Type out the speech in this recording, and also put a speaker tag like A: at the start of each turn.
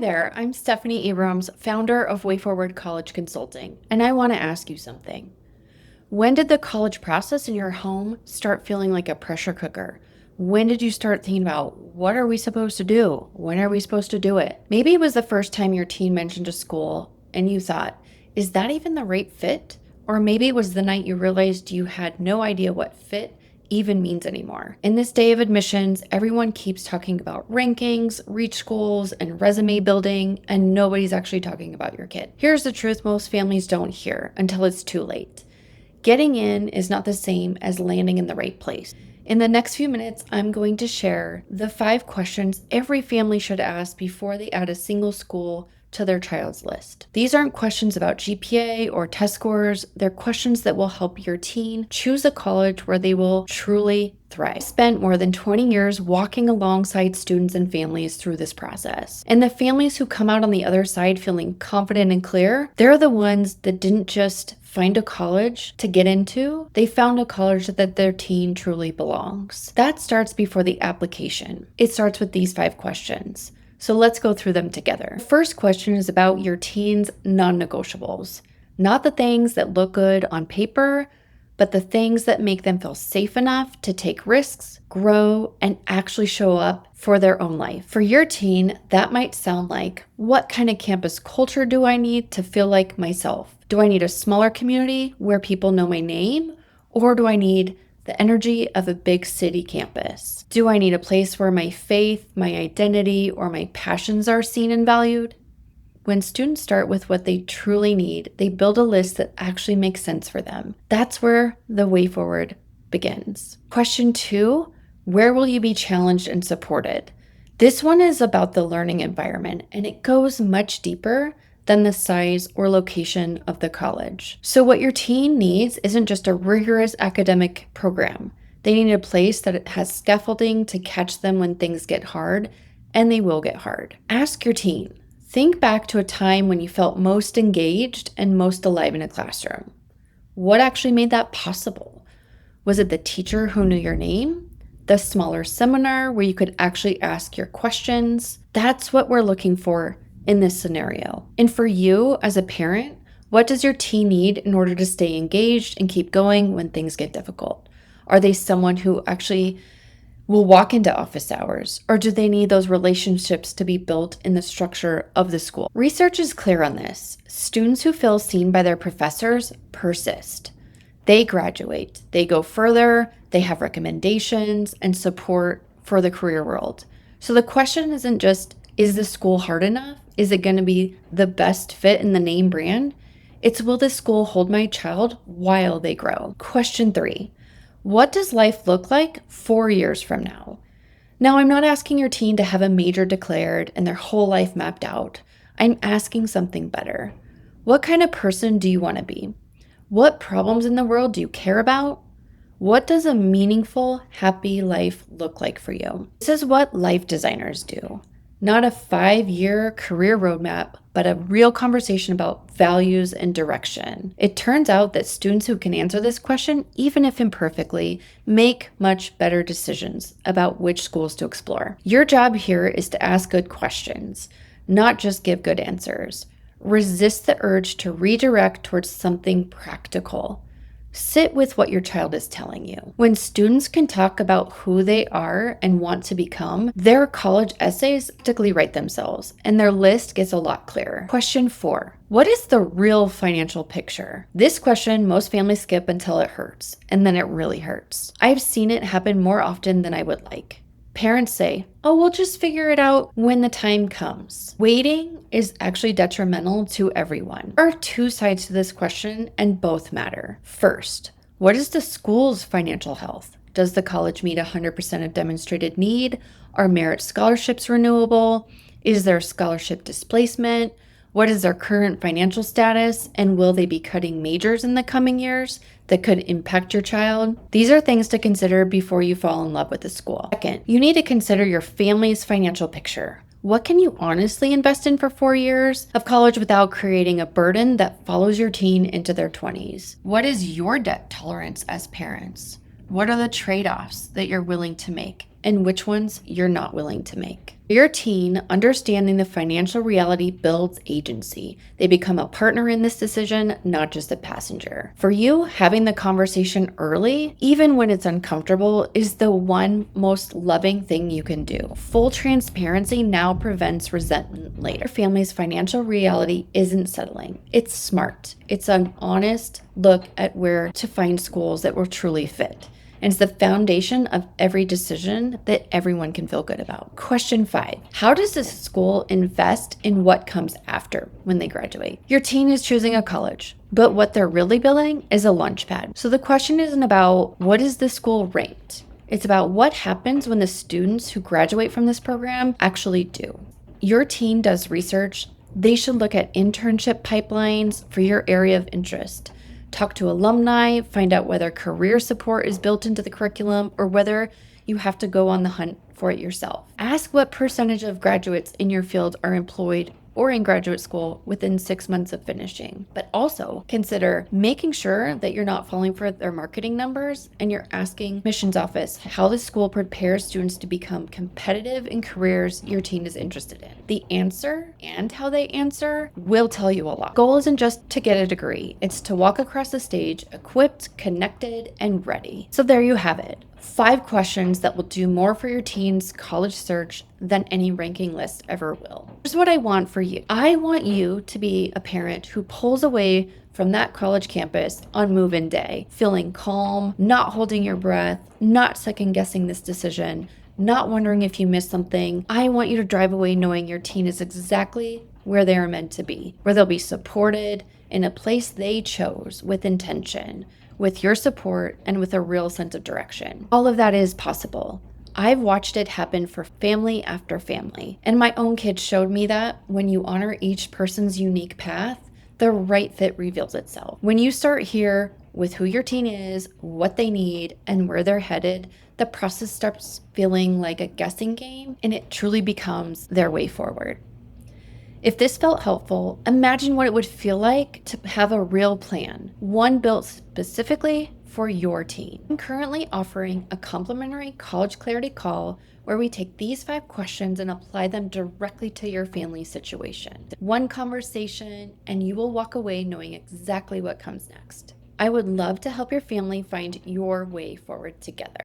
A: There, I'm Stefanie Abrams, founder of Way Forward College Consulting, and I want to ask you something. When did the college process in your home start feeling like a pressure cooker? When did you start thinking about what are we supposed to do? When are we supposed to do it? Maybe it was the first time your teen mentioned a school and you thought, is that even the right fit? Or maybe it was the night you realized you had no idea what fit even means anymore. In this day of admissions, everyone keeps talking about rankings, reach goals, and resume building, and nobody's actually talking about your kid. Here's the truth most families don't hear until it's too late. Getting in is not the same as landing in the right place. In the next few minutes, I'm going to share the 5 questions every family should ask before they add a single school to their child's list. These aren't questions about GPA or test scores. They're questions that will help your teen choose a college where they will truly thrive. I spent more than 20 years walking alongside students and families through this process. And the families who come out on the other side feeling confident and clear, they're the ones that didn't just find a college to get into, they found a college that their teen truly belongs. That starts before the application. It starts with these 5 questions. So let's go through them together. The first question is about your teen's non-negotiables. Not the things that look good on paper, but the things that make them feel safe enough to take risks, grow, and actually show up for their own life. For your teen, that might sound like, what kind of campus culture do I need to feel like myself? Do I need a smaller community where people know my name? Or do I need the energy of a big city campus? Do I need a place where my faith, my identity, or my passions are seen and valued? When students start with what they truly need, they build a list that actually makes sense for them. That's where the way forward begins. Question 2, where will you be challenged and supported? This one is about the learning environment, and it goes much deeper than the size or location of the college. So what your teen needs isn't just a rigorous academic program. They need a place that has scaffolding to catch them when things get hard, and they will get hard. Ask your teen. Think back to a time when you felt most engaged and most alive in a classroom. What actually made that possible? Was it the teacher who knew your name? The smaller seminar where you could actually ask your questions? That's what we're looking for in this scenario. And for you as a parent, what does your teen need in order to stay engaged and keep going when things get difficult? Are they someone who actually will walk into office hours, or do they need those relationships to be built in the structure of the school? Research is clear on this. Students who feel seen by their professors persist. They graduate, they go further, they have recommendations and support for the career world. So the question isn't just, is the school hard enough? Is it going to be the best fit in the name brand? It's, will this school hold my child while they grow? Question 3. What does life look like 4 years from now? Now, I'm not asking your teen to have a major declared and their whole life mapped out. I'm asking something better. What kind of person do you want to be? What problems in the world do you care about? What does a meaningful, happy life look like for you? This is what life designers do. Not a 5-year career roadmap, but a real conversation about values and direction. It turns out that students who can answer this question, even if imperfectly, make much better decisions about which schools to explore. Your job here is to ask good questions, not just give good answers. Resist the urge to redirect towards something practical. Sit with what your child is telling you. When students can talk about who they are and want to become, their college essays practically write themselves, and their list gets a lot clearer. Question 4. What is the real financial picture? This question most families skip until it hurts, and then it really hurts. I've seen it happen more often than I would like. Parents say, oh, we'll just figure it out when the time comes. Waiting is actually detrimental to everyone. There are 2 sides to this question, and both matter. First, what is the school's financial health? Does the college meet 100% of demonstrated need? Are merit scholarships renewable? Is there scholarship displacement? What is their current financial status? And will they be cutting majors in the coming years that could impact your child? These are things to consider before you fall in love with the school. Second, you need to consider your family's financial picture. What can you honestly invest in for 4 years of college without creating a burden that follows your teen into their 20s? What is your debt tolerance as parents? What are the trade-offs that you're willing to make? and which ones you're not willing to make. For your teen, understanding the financial reality builds agency. They become a partner in this decision, not just a passenger. For you, having the conversation early, even when it's uncomfortable, is the one most loving thing you can do. Full transparency now prevents resentment later. Your family's financial reality isn't settling. It's smart. It's an honest look at where to find schools that will truly fit. And it's the foundation of every decision that everyone can feel good about. Question 5. How does this school invest in what comes after when they graduate? Your teen is choosing a college, but what they're really building is a launch pad. So the question isn't about what is the school ranked? It's about what happens when the students who graduate from this program actually do. Your teen does research. They should look at internship pipelines for your area of interest. Talk to alumni, find out whether career support is built into the curriculum or whether you have to go on the hunt for it yourself. Ask what percentage of graduates in your field are employed or in graduate school within 6 months of finishing. But also consider making sure that you're not falling for their marketing numbers and you're asking admissions office how the school prepares students to become competitive in careers your teen is interested in. The answer and how they answer will tell you a lot. Goal isn't just to get a degree, it's to walk across the stage equipped, connected, and ready. So there you have it. 5 questions that will do more for your teen's college search than any ranking list ever will. Here's what I want for you. I want you to be a parent who pulls away from that college campus on move-in day, feeling calm, not holding your breath, not second-guessing this decision, not wondering if you missed something. I want you to drive away knowing your teen is exactly where they are meant to be, where they'll be supported in a place they chose with intention, with your support, and with a real sense of direction. All of that is possible. I've watched it happen for family after family, and my own kids showed me that when you honor each person's unique path, the right fit reveals itself. When you start here with who your teen is, what they need, and where they're headed, the process starts feeling like a guessing game, and it truly becomes their way forward. If this felt helpful, imagine what it would feel like to have a real plan, one built specifically for your teen. I'm currently offering a complimentary College Clarity call where we take these 5 questions and apply them directly to your family situation. One conversation, and you will walk away knowing exactly what comes next. I would love to help your family find your way forward together.